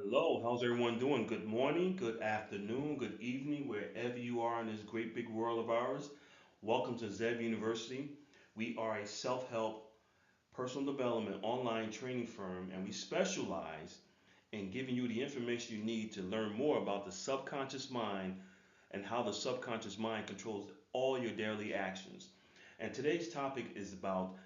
Hello, how's everyone doing? Good morning, good afternoon, good evening, wherever you are in this great big world of ours. Welcome to Zeb University. We are a self help personal development online training firm, and we specialize in giving you the information you need to learn more about the subconscious mind and how the subconscious mind controls all your daily actions. And today's topic is about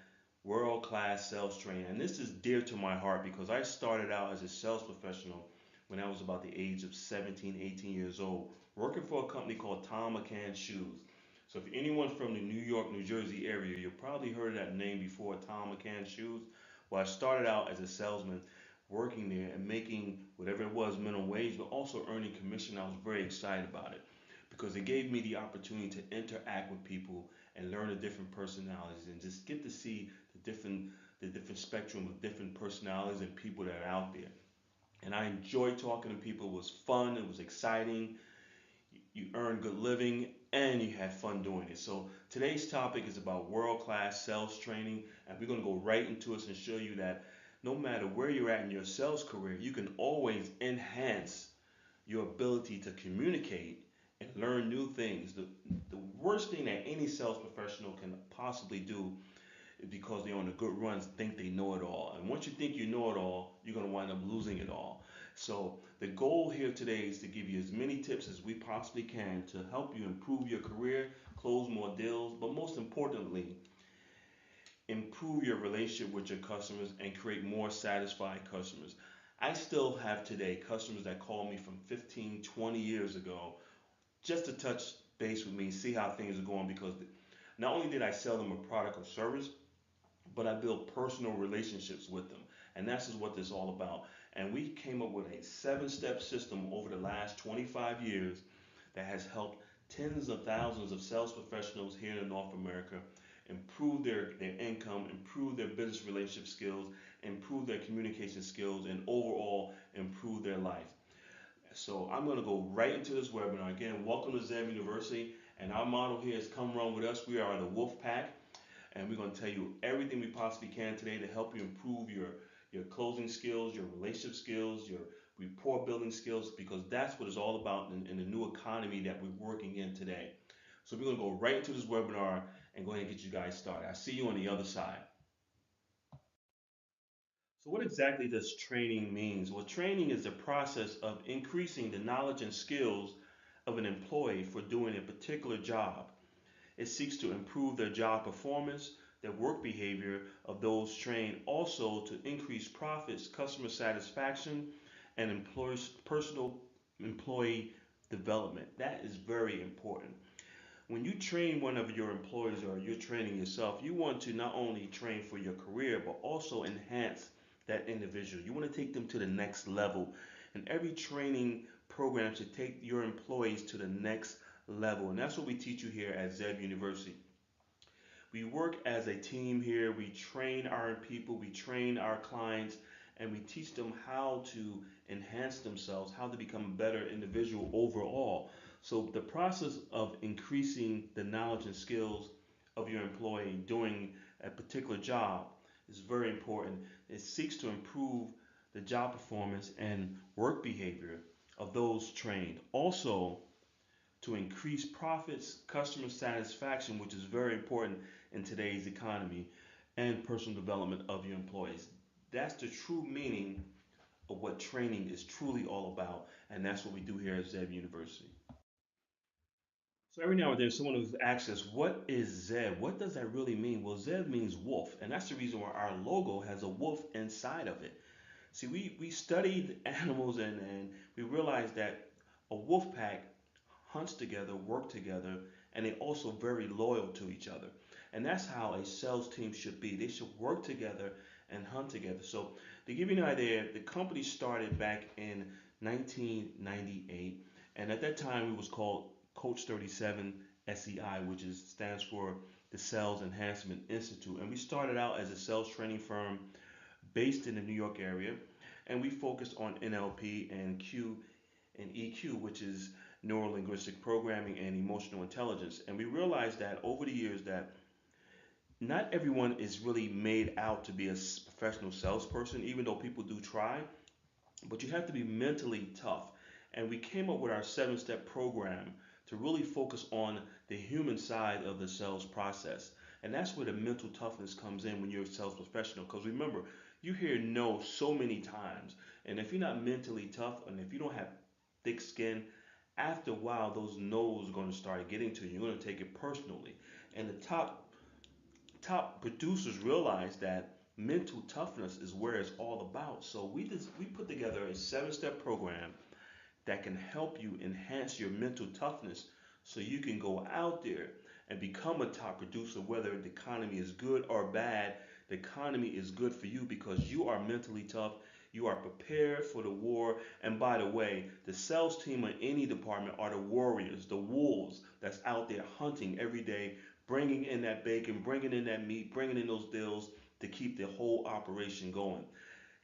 world class sales training. And this is dear to my heart because I started out as a sales professional when I was about the age of 17, 18 years old, working for a company called Tom McCann Shoes. So if anyone from the New York, New Jersey area, you've probably heard of that name before, Tom McCann Shoes. Well, I started out as a salesman working there and making whatever it was minimum wage, but also earning commission. I was very excited about it because it gave me the opportunity to interact with people and learn the different personalities and just get to see the different spectrum of different personalities and people that are out there. And I enjoyed talking to people. It was fun. It was exciting. You earned good living and you had fun doing it. So today's topic is about world-class sales training, and we're going to go right into it and show you that no matter where you're at in your sales career, you can always enhance your ability to communicate and learn new things. The worst thing that any sales professional can possibly do is because they're on a good run, think they know it all. And once you think you know it all, you're going to wind up losing it all. So the goal here today is to give you as many tips as we possibly can to help you improve your career, close more deals, but most importantly, improve your relationship with your customers and create more satisfied customers. I still have today customers that call me from 15, 20 years ago just to touch base with me, see how things are going because not only did I sell them a product or service, but I built personal relationships with them. And that's just what this is all about. And we came up with a 7 step system over the last 25 years that has helped tens of thousands of sales professionals here in North America improve their income, improve their business relationship skills, improve their communication skills, and overall improve their life. So I'm going to go right into this webinar. Again, welcome to Zeb University. And our motto here is come run with us. We are the Wolf Pack, and we're going to tell you everything we possibly can today to help you improve your closing skills, your relationship skills, your rapport building skills, because that's what it's all about in the new economy that we're working in today. So we're going to go right into this webinar and go ahead and get you guys started. I see you on the other side. So what exactly does training means? Well, training is the process of increasing the knowledge and skills of an employee for doing a particular job. It seeks to improve their job performance, their work behavior of those trained, also to increase profits, customer satisfaction, and employees' personal employee development. That is very important. When you train one of your employees or you're training yourself, you want to not only train for your career, but also enhance that individual. You want to take them to the next level. And every training program should take your employees to the next level. And that's what we teach you here at Zeb University. We work as a team here. We train our people, we train our clients, and we teach them how to enhance themselves, how to become a better individual overall. So the process of increasing the knowledge and skills of your employee doing a particular job is very important. It seeks to improve the job performance and work behavior of those trained. Also, to increase profits, customer satisfaction, which is very important in today's economy, and personal development of your employees. That's the true meaning of what training is truly all about, and that's what we do here at Zeb University. So every now and then, someone who asks us, "What is Zeb? What does that really mean?" Well, Zeb means wolf, and that's the reason why our logo has a wolf inside of it. See, we studied animals and we realized that a wolf pack hunts together, work together, and they're also very loyal to each other. And that's how a sales team should be. They should work together and hunt together. So to give you an idea, the company started back in 1998, and at that time it was called Coach 37 SEI, which stands for the Sales Enhancement Institute. And we started out as a sales training firm based in the New York area, and we focused on NLP and Q and EQ, which is neuro linguistic programming and emotional intelligence. And we realized that over the years that not everyone is really made out to be a professional salesperson, even though people do try. but you have to be mentally tough. And we came up with our 7 step program to really focus on the human side of the sales process. And that's where the mental toughness comes in when you're a sales professional. Because remember, you hear no so many times. And if you're not mentally tough and if you don't have thick skin, after a while, those no's are going to start getting to you. You're going to take it personally. And the top producers realize that mental toughness is where it's all about. So we put together a 7 step program that can help you enhance your mental toughness so you can go out there and become a top producer, whether the economy is good or bad. The economy is good for you because you are mentally tough. You are prepared for the war. And by the way, the sales team in any department are the warriors, the wolves that's out there hunting every day, bringing in that bacon, bringing in that meat, bringing in those deals to keep the whole operation going.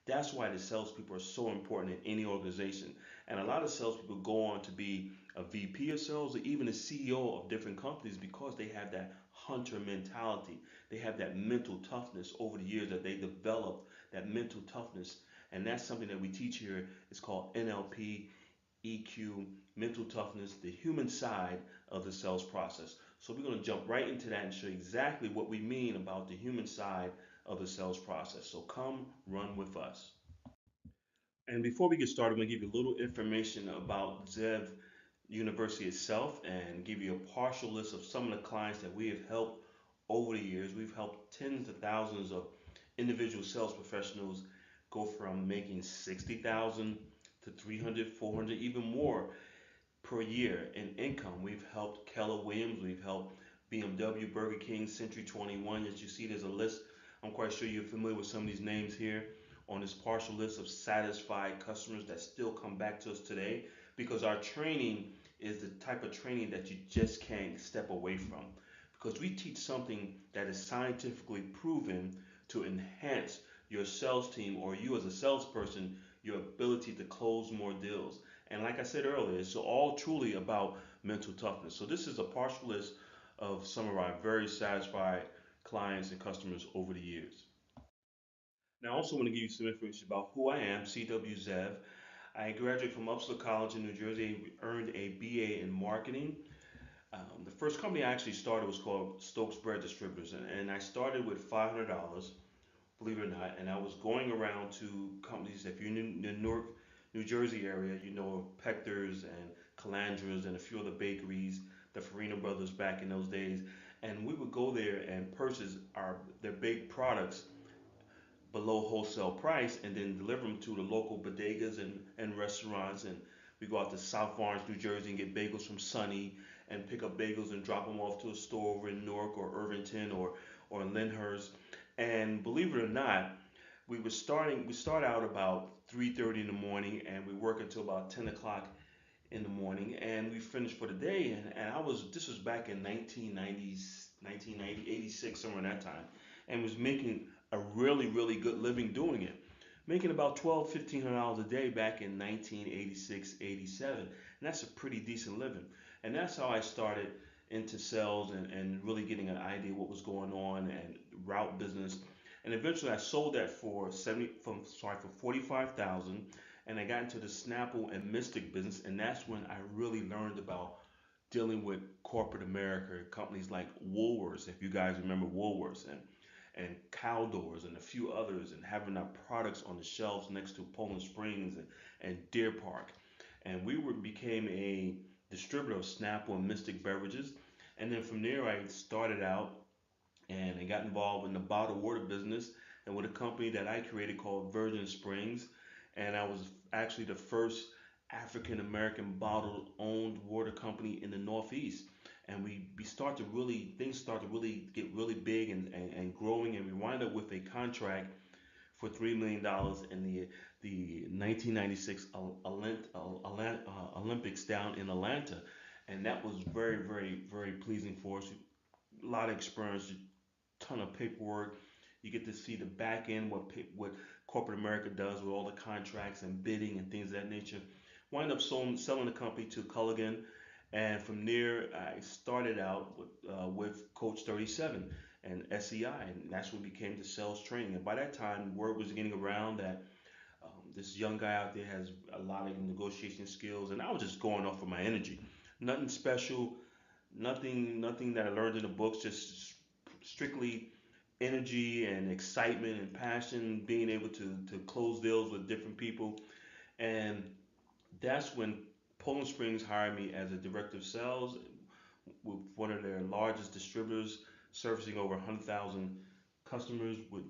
That's why the salespeople are so important in any organization. And a lot of salespeople go on to be a VP of sales or even a CEO of different companies because they have that hunter mentality. They have that mental toughness over the years that they developed, that mental toughness. And that's something that we teach here. It's called NLP, EQ, mental toughness, the human side of the sales process. So we're going to jump right into that and show you exactly what we mean about the human side of the sales process. So come run with us. And before we get started, I'm going to give you a little information about Zev University itself and give you a partial list of some of the clients that we have helped over the years. We've helped tens of thousands of individual sales professionals go from making 60,000 to 300, 400, even more per year in income. We've helped Keller Williams, we've helped BMW, Burger King, Century 21. As you see, there's a list. I'm quite sure you're familiar with some of these names here on this partial list of satisfied customers that still come back to us today because our training is the type of training that you just can't step away from because we teach something that is scientifically proven to enhance your sales team or you as a salesperson, your ability to close more deals. And like I said earlier, it's all truly about mental toughness. So this is a partial list of some of our very satisfied clients and customers over the years. Now, I also want to give you some information about who I am, C.W. Zev. I graduated from Upsala College in New Jersey, earned a BA in marketing. The first company I actually started was called Stokes Bread Distributors, and I started with $500, believe it or not, and I was going around to companies. If you're in the Newark, New Jersey area, you know of Pector's and Calandra's and a few other bakeries, the Farina Brothers back in those days, and we would go there and purchase their baked products below wholesale price and then deliver them to the local bodegas and restaurants. And we go out to South Orange, New Jersey and get bagels from Sunny and pick up bagels and drop them off to a store over in Newark or Irvington or Lyndhurst. And believe it or not, we start out about 3:30 in the morning and we work until about 10 o'clock in the morning and we finish for the day. And this was back in 1990s, 1990, 86, somewhere in that time, and was making a really, really good living doing it. Making about 12, $1,500 a day back in 1986, 87. And that's a pretty decent living. And that's how I started into sales and really getting an idea what was going on and route business. And eventually I sold that for 45,000 and I got into the Snapple and Mystic business and that's when I really learned about dealing with corporate America, companies like Woolworths, if you guys remember Woolworths, and Caldors and a few others, and having our products on the shelves next to Poland Springs and Deer Park. And became a distributor of Snapple and Mystic beverages. And then from there, I started out and I got involved in the bottled water business and with a company that I created called Virgin Springs. And I was actually the first African American bottled owned water company in the Northeast. And we start to really, things start to really get really big and growing. And we wind up with a contract for $3 million in the 1996 Olympics down in Atlanta. And that was very, very, very pleasing for us. A lot of experience, ton of paperwork. You get to see the back end, what corporate America does with all the contracts and bidding and things of that nature. Wind up selling the company to Culligan, and from there I started out with Coach 37 and SEI, and that's when we became the sales training. And by that time, word was getting around that This young guy out there has a lot of negotiation skills, and I was just going off of my energy. Nothing special, nothing that I learned in the books, just strictly energy and excitement and passion, being able to close deals with different people. And that's when Poland Springs hired me as a director of sales with one of their largest distributors, servicing over 100,000 customers with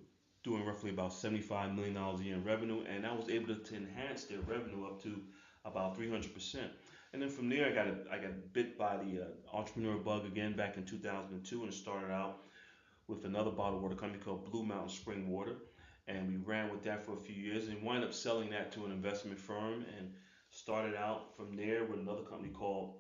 doing roughly about $75 million a year in revenue. And I was able to enhance their revenue up to about 300%. And then from there, I got bit by the entrepreneur bug again back in 2002, and started out with another bottled water company called Blue Mountain Spring Water, and we ran with that for a few years and wound up selling that to an investment firm, and started out from there with another company called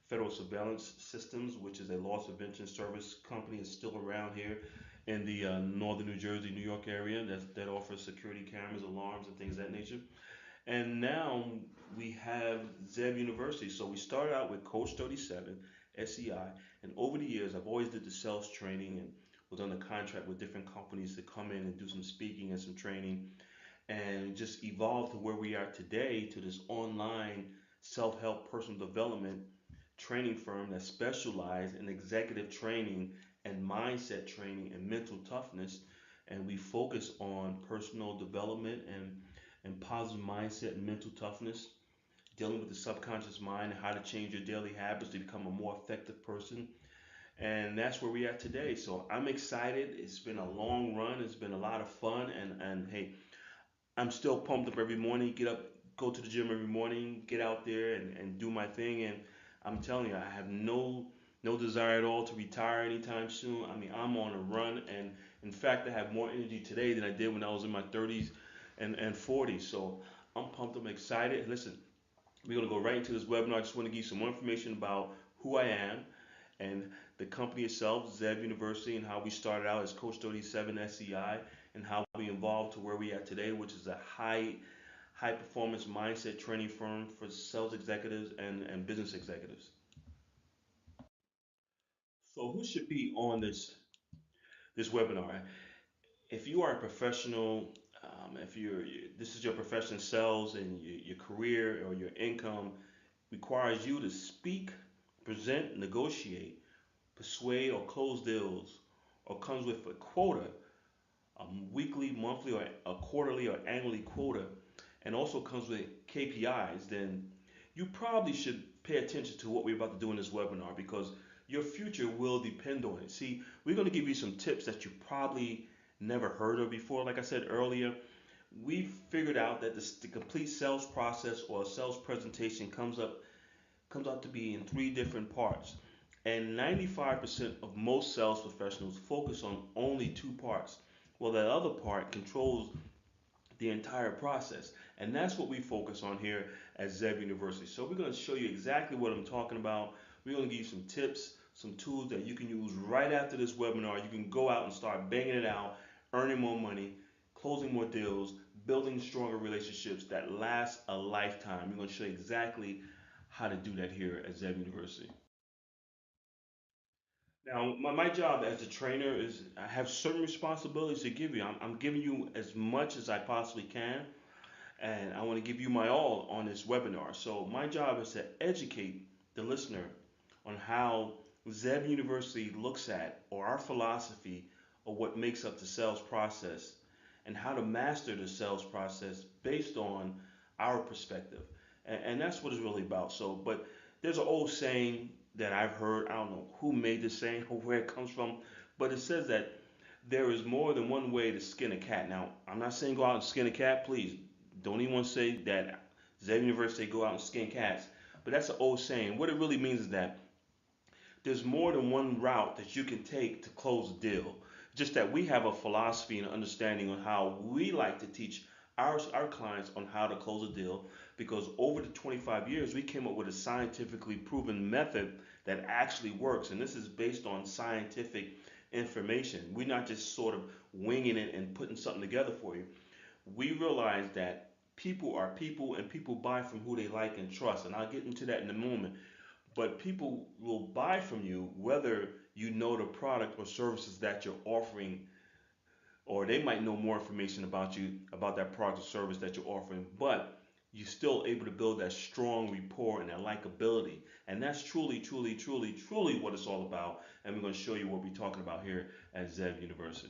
Federal Surveillance Systems, which is a loss prevention service company. It's still around here in the northern New Jersey, New York area that offers security cameras, alarms, and things of that nature. And now we have Zeb University. So we started out with Coach 37, SEI, and over the years I've always did the sales training and was on a contract with different companies to come in and do some speaking and some training, and just evolved to where we are today, to this online self-help personal development training firm that specializes in executive training and mindset training and mental toughness. And we focus on personal development and positive mindset and mental toughness, dealing with the subconscious mind and how to change your daily habits to become a more effective person. And that's where we are today. So I'm excited. It's been a long run. It's been a lot of fun. And hey, I'm still pumped up every morning. Get up, go to the gym every morning, get out there and do my thing. And I'm telling you, I have no desire at all to retire anytime soon. I mean, I'm on a run, and in fact, I have more energy today than I did when I was in my 30s and 40s. So I'm pumped. I'm excited. Listen, we're gonna go right into this webinar. I just want to give you some more information about who I am and the company itself, Zeb University, and how we started out as Coach 37 SEI, and how we evolved to where we are today, which is a high performance mindset training firm for sales executives and business executives. So who should be on this webinar? If you are a professional, if this is your profession in sales, and your career or your income requires you to speak, present, negotiate, persuade, or close deals, or comes with a quota, a weekly, monthly, or a quarterly or annually quota, and also comes with KPIs, then you probably should pay attention to what we're about to do in this webinar, because your future will depend on it. See, we're going to give you some tips that you probably never heard of before. Like I said earlier, we figured out that the complete sales process or sales presentation comes out to be in three different parts. And 95% of most sales professionals focus on only two parts. Well, that other part controls the entire process. And that's what we focus on here at Zeb University. So we're going to show you exactly what I'm talking about. We're going to give you some tips, some tools that you can use right after this webinar. You can go out and start banging it out, earning more money, closing more deals, building stronger relationships that last a lifetime. We're going to show you exactly how to do that here at Zeb University. Now, my job as a trainer is I have certain responsibilities to give you. I'm giving you as much as I possibly can, and I want to give you my all on this webinar. So my job is to educate the listener on how Zeb University looks at, or our philosophy, or what makes up the sales process, and how to master the sales process based on our perspective. And that's what it's really about. So, but there's an old saying that I've heard. I don't know who made this saying or where it comes from, but it says that there is more than one way to skin a cat. Now, I'm not saying go out and skin a cat. Please don't even say that Zeb University go out and skin cats. But that's an old saying. What it really means is that there's more than one route that you can take to close a deal. Just that we have a philosophy and understanding on how we like to teach our clients on how to close a deal, because over the 25 years we came up with a scientifically proven method that actually works, and this is based on scientific information. We're not just sort of winging it and putting something together for you. We realize that people are people, and people buy from who they like and trust, and I'll get into that in a moment. But people will buy from you whether you know the product or services that you're offering or they might know more information about you, about that product or service that you're offering, but you're still able to build that strong rapport and that likability. And that's truly, truly, truly, truly what it's all about. And we're going to show you what we're talking about here at Zev University.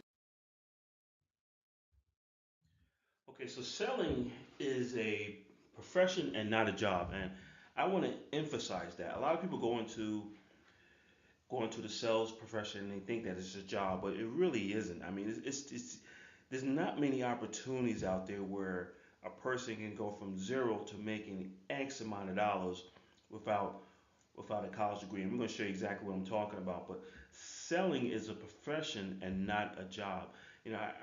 Okay, so selling is a profession and not a job. And I want to emphasize that. A lot of people go into the sales profession and they think that it's a job, but it really isn't. I mean, it's there's not many opportunities out there where a person can go from zero to making X amount of dollars without without a college degree. And we're going to show you exactly what I'm talking about. But selling is a profession and not a job.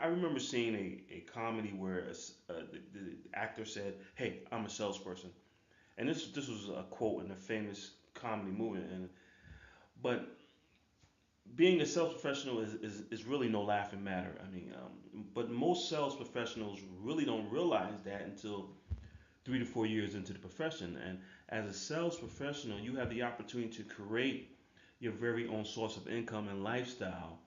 I remember seeing a comedy where the actor said, "Hey, I'm a salesperson," and this was a quote in a famous comedy movie. And but being a sales professional is really no laughing matter. I mean, but most sales professionals really don't realize that until 3 to 4 years into the profession. And as a sales professional, you have the opportunity to create your very own source of income and lifestyle,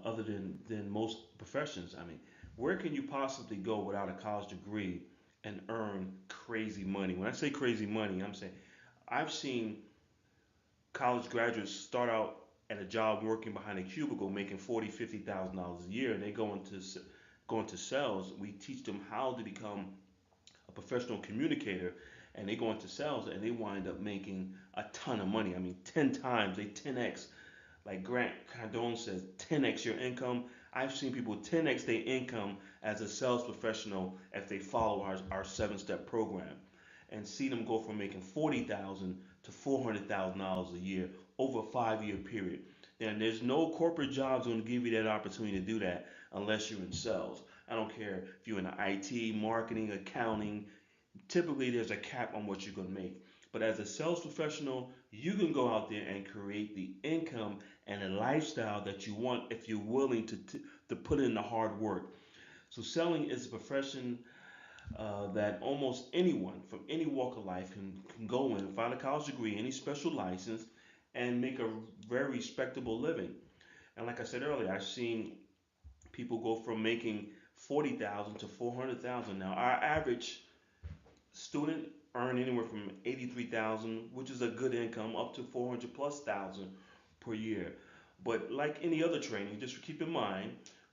other than most professions. I mean, where can you possibly go without a college degree and earn crazy money? When I say crazy money, I'm saying I've seen college graduates start out at a job working behind a cubicle making 40, $50,000 a year, and they go into sales. We teach them how to become a professional communicator, and they go into sales and they wind up making a ton of money. I mean, 10 times, they 10x. Like Grant Cardone says, 10x your income. I've seen people 10x their income as a sales professional if they follow our 7-step program, and see them go from making 40,000 to $400,000 a year over a 5-year period. Then there's no corporate jobs going to give you that opportunity to do that unless you're in sales. I don't care if you're in IT, marketing, accounting. Typically, there's a cap on what you're going to make. But as a sales professional, you can go out there and create the income and the lifestyle that you want if you're willing to put in the hard work. So selling is a profession that almost anyone from any walk of life can go in, find a college degree, any special license, and make a very respectable living. And like I said earlier, I've seen people go from making 40,000 to 400,000. Now, our average student earn anywhere from 83,000, which is a good income, up to 400 plus thousand per year. But like any other training, just keep in mind,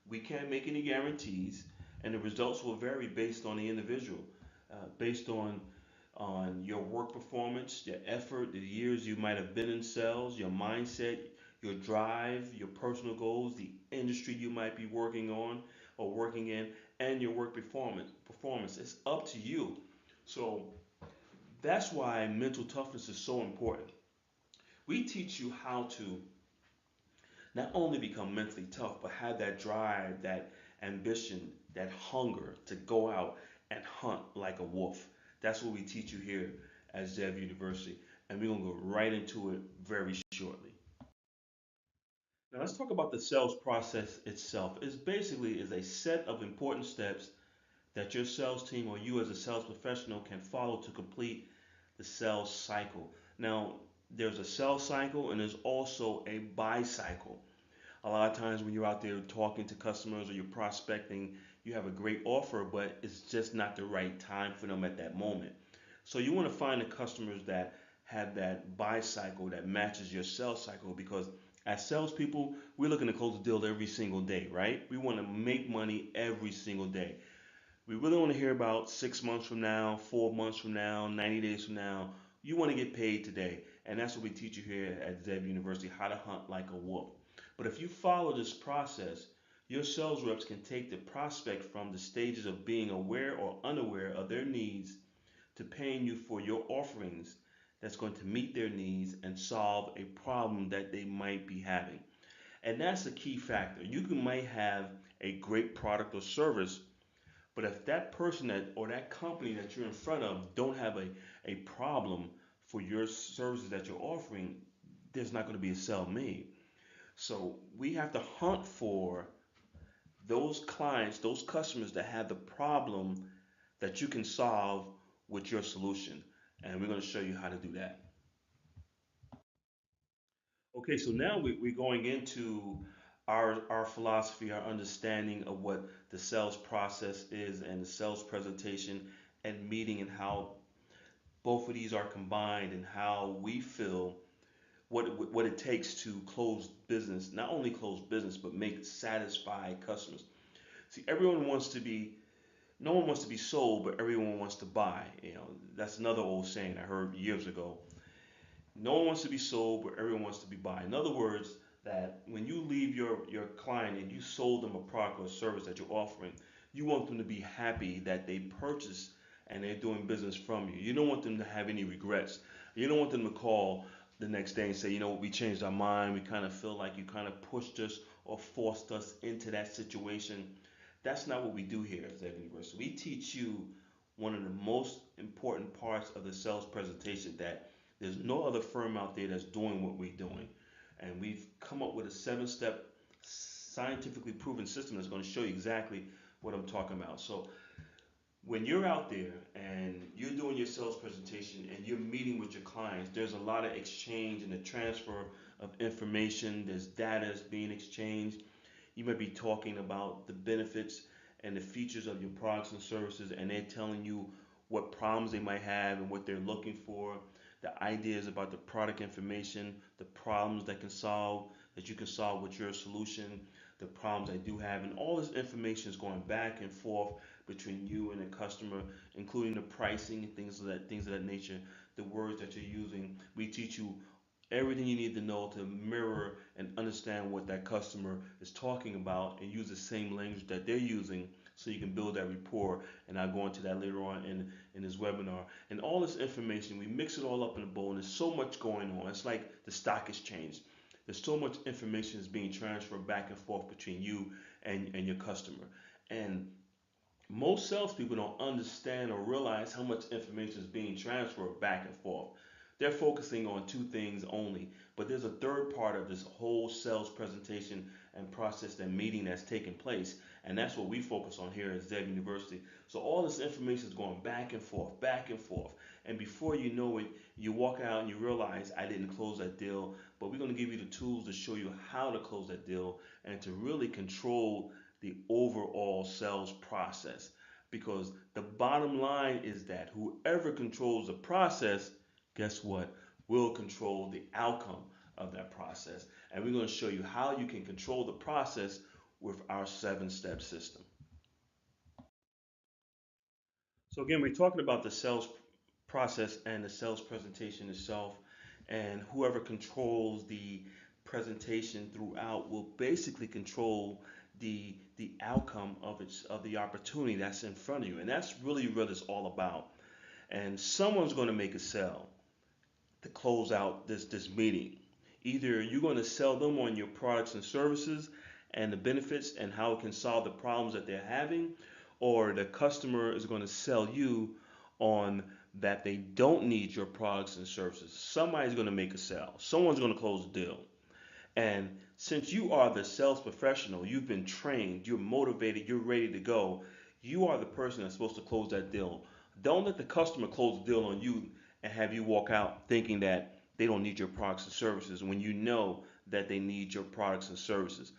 we can't make any guarantees, and the results will vary based on the individual, based on your work performance, your effort, the years you might have been in sales, your mindset, your drive, your personal goals, the industry you might be working on or working in, and your work performance. It's up to you. So that's why mental toughness is so important. We teach you how to not only become mentally tough, but have that drive, that ambition, that hunger to go out and hunt like a wolf. That's what we teach you here at Zev University. And we're going to go right into it very shortly. Now let's talk about the sales process itself. It's basically is a set of important steps that your sales team or you as a sales professional can follow to complete the sales cycle. Now, there's a sales cycle and there's also a buy cycle. A lot of times when you're out there talking to customers or you're prospecting, you have a great offer, but it's just not the right time for them at that moment. So you want to find the customers that have that buy cycle that matches your sales cycle, because as salespeople, we're looking to close a deal every single day, right? We want to make money every single day. We really want to hear about 6 months from now, 4 months from now, 90 days from now. You want to get paid today. And that's what we teach you here at Zeb University, how to hunt like a wolf. But if you follow this process, your sales reps can take the prospect from the stages of being aware or unaware of their needs to paying you for your offerings that's going to meet their needs and solve a problem that they might be having. And that's a key factor. Might have a great product or service, but if that person or that company that you're in front of don't have a problem for your services that you're offering, there's not going to be a sale made. So we have to hunt for those clients, those customers that have the problem that you can solve with your solution. And we're going to show you how to do that. Okay, so now we're going into our philosophy, our understanding of what the sales process is and the sales presentation and meeting, and how both of these are combined, and how we feel what it takes to close business, not only close business, but make satisfied customers. See, everyone wants to be, no one wants to be sold, but everyone wants to buy. That's another old saying I heard years ago. No one wants to be sold, but everyone wants to be buy. In other words, that when you leave your client and you sold them a product or service that you're offering, you want them to be happy that they purchased and they're doing business from you. You don't want them to have any regrets. You don't want them to call the next day and say, we changed our mind. We kind of feel like you kind of pushed us or forced us into that situation. That's not what we do here at Zeb University. We teach you one of the most important parts of the sales presentation, that there's no other firm out there that's doing what we're doing. And we've come up with a 7-step scientifically proven system that's going to show you exactly what I'm talking about. So when you're out there and you're doing your sales presentation and you're meeting with your clients, there's a lot of exchange and the transfer of information. There's data that's being exchanged. You might be talking about the benefits and the features of your products and services, and they're telling you what problems they might have and what they're looking for, the ideas about the product information, the problems that you can solve with your solution, the problems I do have, and all this information is going back and forth between you and the customer, including the pricing and things of that nature, the words that you're using. We teach you everything you need to know to mirror and understand what that customer is talking about, and use the same language that they're using, so you can build that rapport. And I'll go into that later on in this webinar. And all this information, we mix it all up in a bowl, and there's so much going on. It's like the stock exchange. There's so much information is being transferred back and forth between you and your customer. And most salespeople don't understand or realize how much information is being transferred back and forth. They're focusing on two things only, but there's a third part of this whole sales presentation and process, and meeting that's taking place, and that's what we focus on here at Zeb University. So all this information is going back and forth, and before you know it, you walk out and you realize, I didn't close that deal. But we're going to give you the tools to show you how to close that deal and to really control the overall sales process. Because the bottom line is that whoever controls the process, guess what? Will control the outcome of that process. And we're going to show you how you can control the process with our 7-step system. So again, we're talking about the sales process and the sales presentation itself, and whoever controls the presentation throughout will basically control the outcome of the opportunity that's in front of you, and that's really what it's all about. And someone's going to make a sale to close out this meeting. Either you're going to sell them on your products and services and the benefits and how it can solve the problems that they're having, or the customer is going to sell you on that they don't need your products and services. Somebody's going to make a sale. Someone's going to close the deal. And since you are the sales professional, you've been trained, you're motivated, you're ready to go, you are the person that's supposed to close that deal. Don't let the customer close the deal on you and have you walk out thinking that they don't need your products and services when you know that they need your products and services.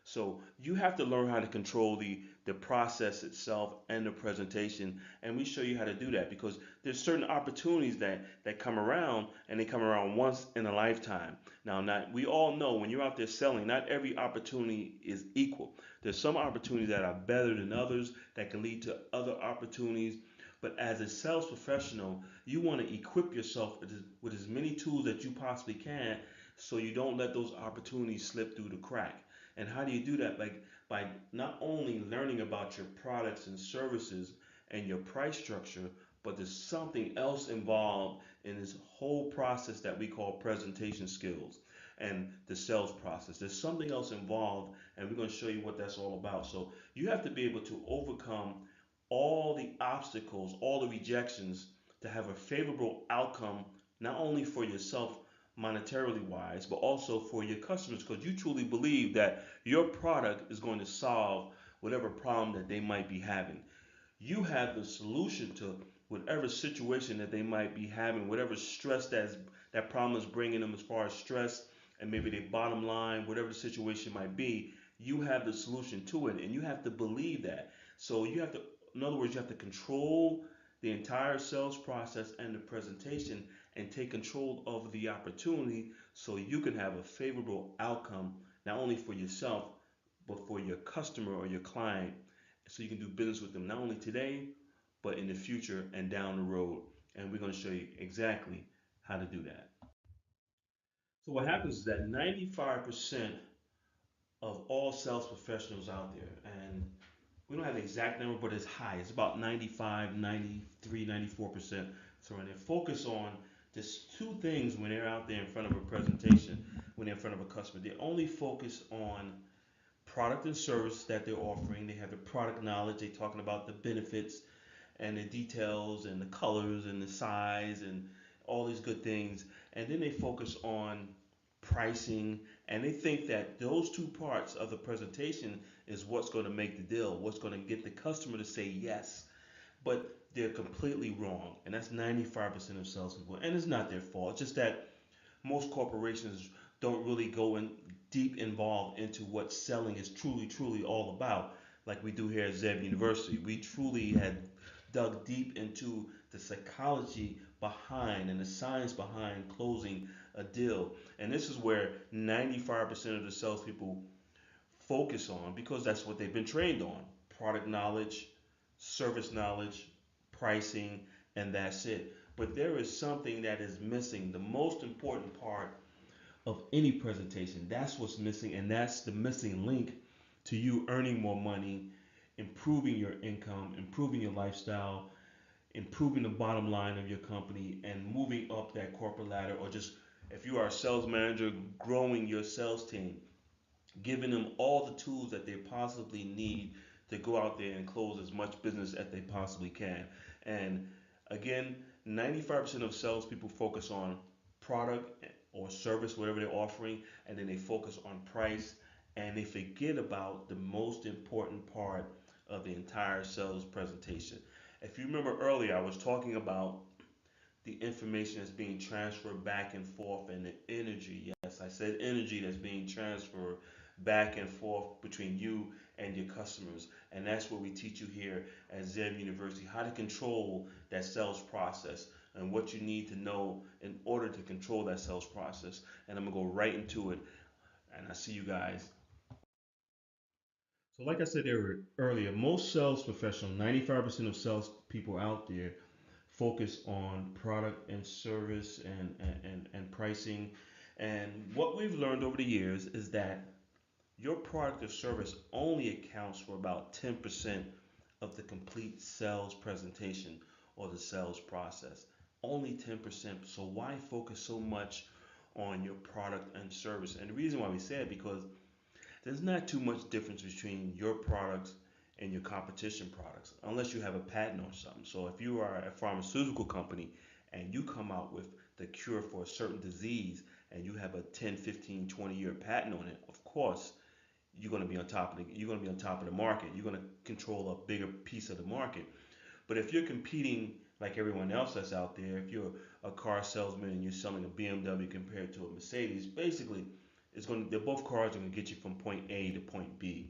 So you have to learn how to control the process itself and the presentation. And we show you how to do that, because there's certain opportunities that come around, and they come around once in a lifetime. Now, not we all know when you're out there selling, not every opportunity is equal. There's some opportunities that are better than others that can lead to other opportunities. But as a sales professional, you want to equip yourself with as many tools that you possibly can, so you don't let those opportunities slip through the crack. And how do you do that? Like by not only learning about your products and services and your price structure, but there's something else involved in this whole process that we call presentation skills and the sales process. There's something else involved, and we're going to show you what that's all about. So you have to be able to overcome all the obstacles, all the rejections, to have a favorable outcome, not only for yourself monetarily wise, but also for your customers, because you truly believe that your product is going to solve whatever problem that they might be having. You have the solution to whatever situation that they might be having, whatever stress that problem is bringing them as far as stress, and maybe their bottom line, whatever the situation might be. you have the solution to it, and you have to believe that. So you have to, in other words, you have to control the entire sales process and the presentation and take control of the opportunity so you can have a favorable outcome, not only for yourself, but for your customer or your client, so you can do business with them not only today, but in the future and down the road. And we're going to show you exactly how to do that. So what happens is that 95% of all sales professionals out there, and we don't have the exact number, but it's high. It's about 95, 93, 94%. So when they focus on just two things when they're out there in front of a presentation, when they're in front of a customer, they only focus on product and service that they're offering. They have the product knowledge. They're talking about the benefits and the details and the colors and the size and all these good things. And then they focus on pricing, and they think that those two parts of the presentation is what's going to make the deal, what's going to get the customer to say yes. But they're completely wrong, and that's 95% of salespeople. And it's not their fault. It's just that most corporations don't really go in deep involved into what selling is truly all about, like we do here at Zeb University. We truly had dug deep into the psychology behind and the science behind closing a deal. And this is where 95% of the salespeople focus on, because that's what they've been trained on: product knowledge, service knowledge, pricing, and that's it. But there is something that is missing. The most important part of any presentation, that's what's missing, and that's the missing link to you earning more money, improving your income, improving your lifestyle, improving the bottom line of your company, and moving up that corporate ladder, or just if you are a sales manager, growing your sales team, giving them all the tools that they possibly need to go out there and close as much business as they possibly can. And again, 95% of salespeople focus on product or service, whatever they're offering, and then they focus on price, and they forget about the most important part of the entire sales presentation. If you remember earlier, I was talking about the information that's being transferred back and forth, and the energy. Yes, I said energy that's being transferred back and forth between you and your customers. And that's what we teach you here at Zeb University: how to control that sales process and what you need to know in order to control that sales process. And I'm going to go right into it. And I see you guys. So, like I said earlier, most sales professionals, 95% of sales people out there, focus on product and service and pricing. And what we've learned over the years is that your product or service only accounts for about 10% of the complete sales presentation or the sales process. Only 10%. So why focus so much on your product and service? And the reason why we say it, because there's not too much difference between your products and your competition products, unless you have a patent or something. So if you are a pharmaceutical company and you come out with the cure for a certain disease and you have a 10, 15, 20-year patent on it, of course you're going to be on top of the market. You're going to control a bigger piece of the market. But if you're competing like everyone else that's out there, if you're a car salesman and you're selling a BMW compared to a Mercedes, basically they're both cars are going to get you from point A to point B.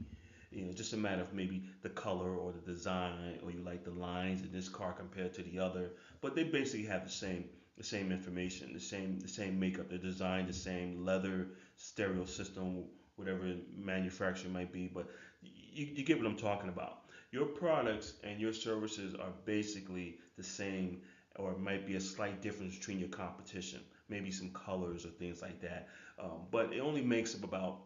Just a matter of maybe the color or the design, or you like the lines in this car compared to the other. But they basically have the same information, the same makeup, the design, the same leather, stereo system, whatever manufacturer might be. But you get what I'm talking about. Your products and your services are basically the same, or it might be a slight difference between your competition, maybe some colors or things like that. But it only makes up about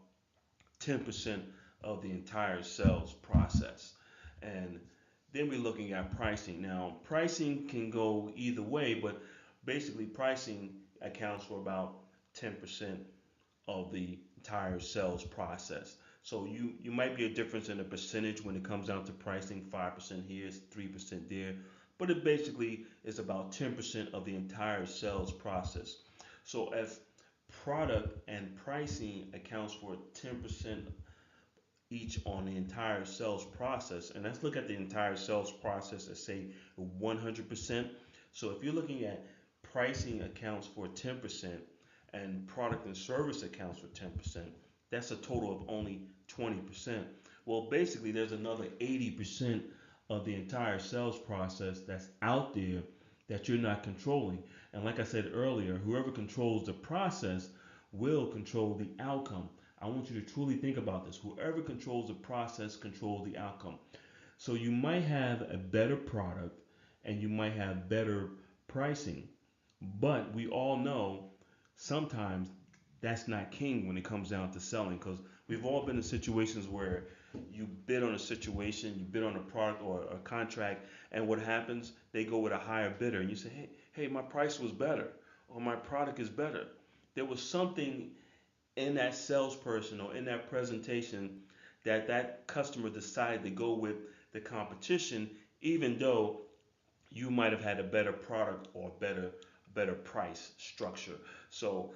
10% of the entire sales process. And then we're looking at pricing. Now, pricing can go either way, but basically, pricing accounts for about 10% of the entire sales process. So you might be a difference in the percentage when it comes down to pricing: 5% here, 3% there, but it basically is about 10% of the entire sales process. So if product and pricing accounts for 10% each on the entire sales process, and let's look at the entire sales process as say 100%. So if you're looking at pricing accounts for 10% and product and service accounts for 10%, that's a total of only 20%. Well, basically, there's another 80% of the entire sales process that's out there that you're not controlling. And like I said earlier, whoever controls the process will control the outcome. I want you to truly think about this. Whoever controls the process controls the outcome. So you might have a better product and you might have better pricing, but we all know sometimes that's not king when it comes down to selling, because we've all been in situations where you bid on a situation, you bid on a product or a contract, and what happens? They go with a higher bidder, and you say, hey, my price was better, or my product is better. There was something in that salesperson or in that presentation that that customer decided to go with the competition, even though you might have had a better product or better price structure. So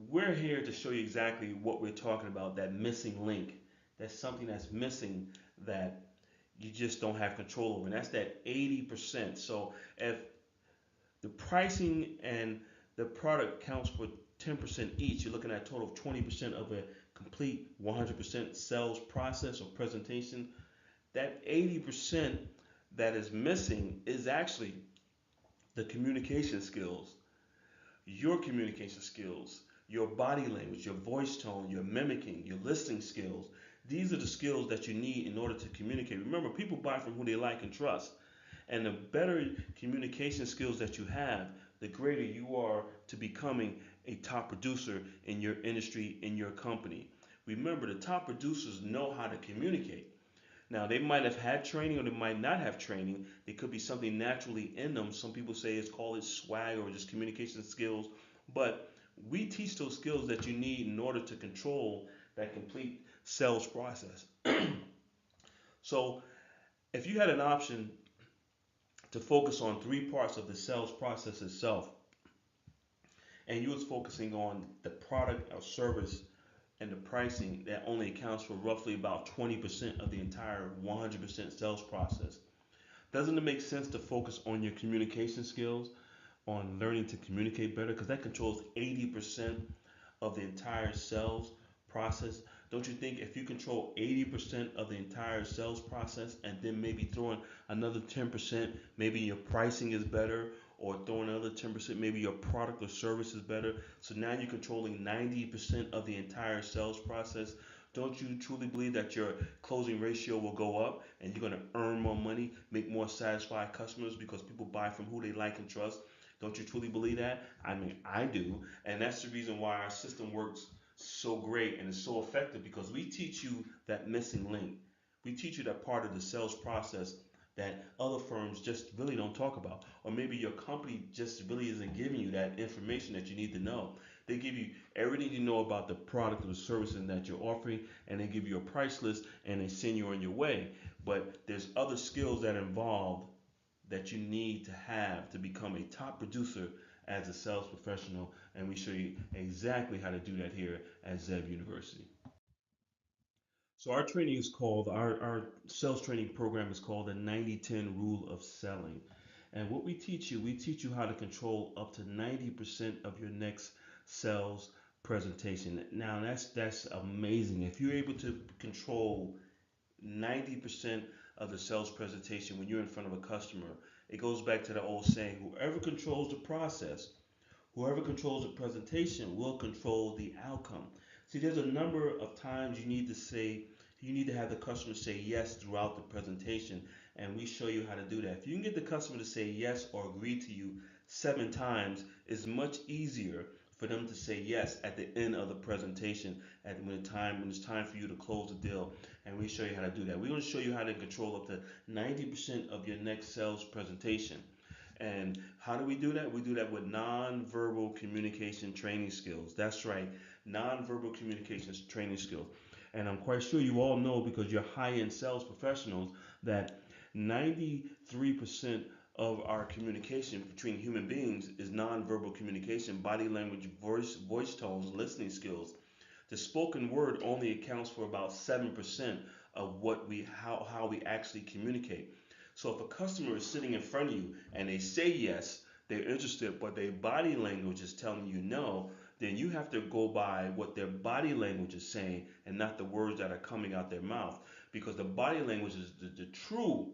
we're here to show you exactly what we're talking about, that missing link. That's something that's missing that you just don't have control over. And that's that 80%. So if the pricing and the product counts for 10% each, you're looking at a total of 20% of a complete 100% sales process or presentation. That 80% that is missing is actually the communication skills, your communication skills, your body language, your voice tone, your mimicking, your listening skills. These are the skills that you need in order to communicate. Remember, people buy from who they like and trust. And the better communication skills that you have, the greater you are to becoming a top producer in your industry, in your company. Remember, the top producers know how to communicate. Now, they might have had training or they might not have training. There could be something naturally in them. Some people say it's called it swag or just communication skills. But we teach those skills that you need in order to control that complete sales process. So, if you had an option to focus on three parts of the sales process itself, and you was focusing on the product or service and the pricing that only accounts for roughly about 20% of the entire 100% sales process. Doesn't it make sense to focus on your communication skills, on learning to communicate better? Because that controls 80% of the entire sales process. Don't you think if you control 80% of the entire sales process and then maybe throwing another 10%, maybe your pricing is better, or throwing another 10%, maybe your product or service is better. So now you're controlling 90% of the entire sales process. Don't you truly believe that your closing ratio will go up and you're going to earn more money, make more satisfied customers because people buy from who they like and trust? Don't you truly believe that? I mean, I do. And that's the reason why our system works so great and is so effective, because we teach you that missing link. We teach you that part of the sales process that other firms just really don't talk about. Or maybe your company just really isn't giving you that information that you need to know. They give you everything you know about the product or the service that you're offering, and they give you a price list and they send you on your way. But there's other skills that are involved that you need to have to become a top producer as a sales professional, and we show you exactly how to do that here at Zev University. So our training is called, our sales training program is called the 90-10 rule of selling. And what we teach you how to control up to 90% of your next sales presentation. Now that's amazing. If you're able to control 90% of the sales presentation when you're in front of a customer, it goes back to the old saying, whoever controls the process, whoever controls the presentation will control the outcome. See, there's a number of times you need to have the customer say yes throughout the presentation, and we show you how to do that. If you can get the customer to say yes or agree to you 7 times, it's much easier for them to say yes at the end of the presentation, at when it's time for you to close the deal. And we show you how to do that. We're going to show you how to control up to 90% of your next sales presentation. And how do we do that? We do that with nonverbal communication training skills. That's right, nonverbal communications training skills. And I'm quite sure you all know, because you're high-end sales professionals, that 93% of our communication between human beings is nonverbal communication, body language, voice tones, listening skills. The spoken word only accounts for about 7% of how we actually communicate. So if a customer is sitting in front of you and they say yes, they're interested, but their body language is telling you no, then you have to go by what their body language is saying and not the words that are coming out their mouth, because the body language is the true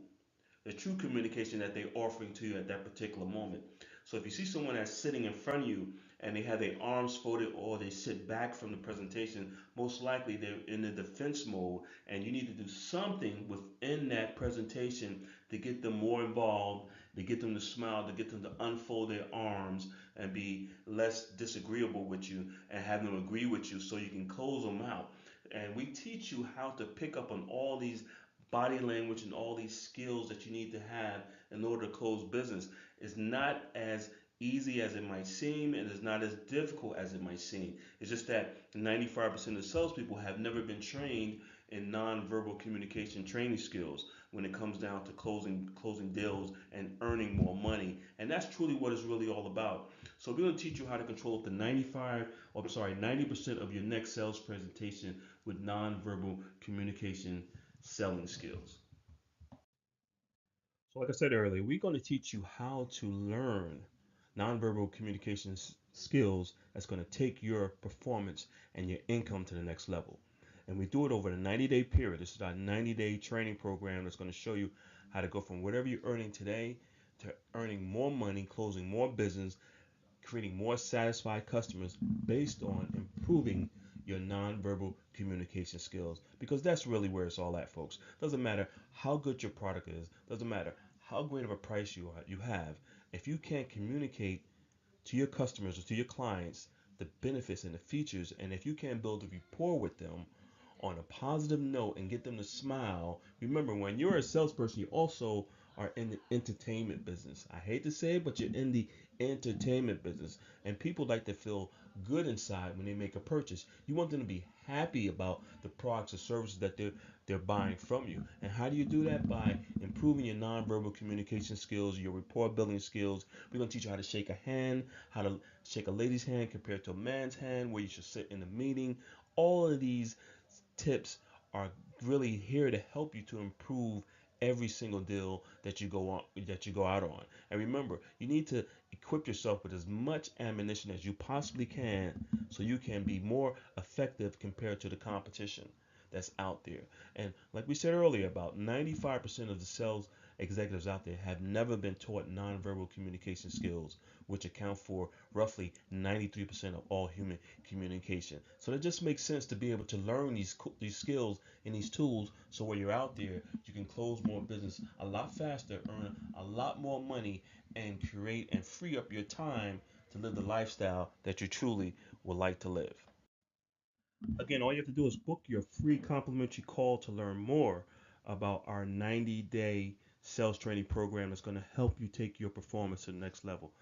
communication that they're offering to you at that particular moment. So if you see someone that's sitting in front of you and they have their arms folded or they sit back from the presentation, most likely they're in the defense mode, and you need to do something within that presentation to get them more involved, to get them to smile, to get them to unfold their arms and be less disagreeable with you and have them agree with you so you can close them out. And we teach you how to pick up on all these body language and all these skills that you need to have in order to close business. It's not as easy as it might seem, and it's not as difficult as it might seem. It's just that 95% of salespeople have never been trained in nonverbal communication training skills when it comes down to closing deals and earning more money. And that's truly what it's really all about. So we're going to teach you how to control up to 90% of your next sales presentation with nonverbal communication selling skills. So, like I said earlier, we're going to teach you how to learn nonverbal communication skills that's going to take your performance and your income to the next level. And we do it over a 90-day period. This is our 90-day training program that's going to show you how to go from whatever you're earning today to earning more money, closing more business, creating more satisfied customers based on improving your nonverbal communication skills, because that's really where it's all at, folks. Doesn't matter how good your product is, doesn't matter how great of a price you have, if you can't communicate to your customers or to your clients the benefits and the features, and if you can't build a rapport with them on a positive note and get them to smile. Remember, when you're a salesperson, you also are in the entertainment business. I hate to say it, but you're in the entertainment business, and people like to feel good inside when they make a purchase. You want them to be happy about the products or services that they're buying from you. And how do you do that? By improving your nonverbal communication skills, your rapport building skills. We're going to teach you how to shake a hand, how to shake a lady's hand compared to a man's hand, where you should sit in a meeting. All of these tips are really here to help you to improve every single deal that you go out on. And remember, you need to equip yourself with as much ammunition as you possibly can so you can be more effective compared to the competition that's out there. And like we said earlier, about 95% of the sales executives out there have never been taught nonverbal communication skills, which account for roughly 93% of all human communication. So it just makes sense to be able to learn these skills and these tools, so when you're out there, you can close more business a lot faster, earn a lot more money, and create and free up your time to live the lifestyle that you truly would like to live. Again, all you have to do is book your free complimentary call to learn more about our 90-day sales training program that's going to help you take your performance to the next level.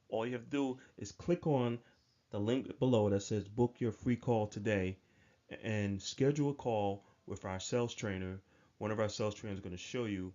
All you have to do is click on the link below that says book your free call today and schedule a call with our sales trainer. One of our sales trainers is going to show you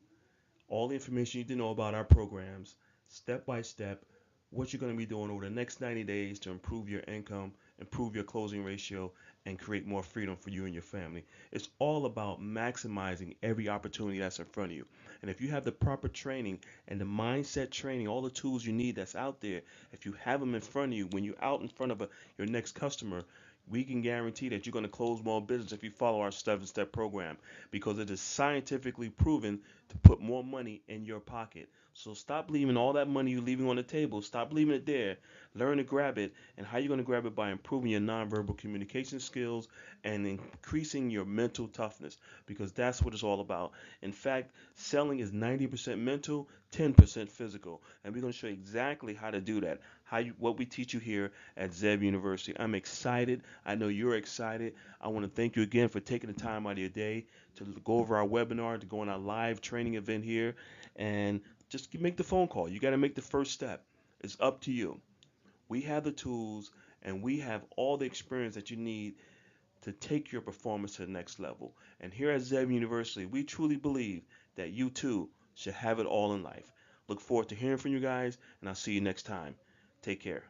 all the information you need to know about our programs, step by step, what you're going to be doing over the next 90 days to improve your income, improve your closing ratio, and create more freedom for you and your family. It's all about maximizing every opportunity that's in front of you. And if you have the proper training and the mindset training, all the tools you need that's out there, if you have them in front of you, when you're out in front of your next customer, we can guarantee that you're going to close more business if you follow our 7-step program, because it is scientifically proven to put more money in your pocket. So stop leaving all that money you're leaving on the table. Stop leaving it there. Learn to grab it. And how you're going to grab it? By improving your nonverbal communication skills and increasing your mental toughness, because that's what it's all about. In fact, selling is 90% mental, 10% physical. And we're going to show you exactly how to do that. What we teach you here at Zeb University. I'm excited. I know you're excited. I want to thank you again for taking the time out of your day to go over our webinar, to go on our live training event here, and just make the phone call. You got to make the first step. It's up to you. We have the tools and we have all the experience that you need to take your performance to the next level. And here at Zeb University, we truly believe that you too should have it all in life. Look forward to hearing from you guys, and I'll see you next time. Take care.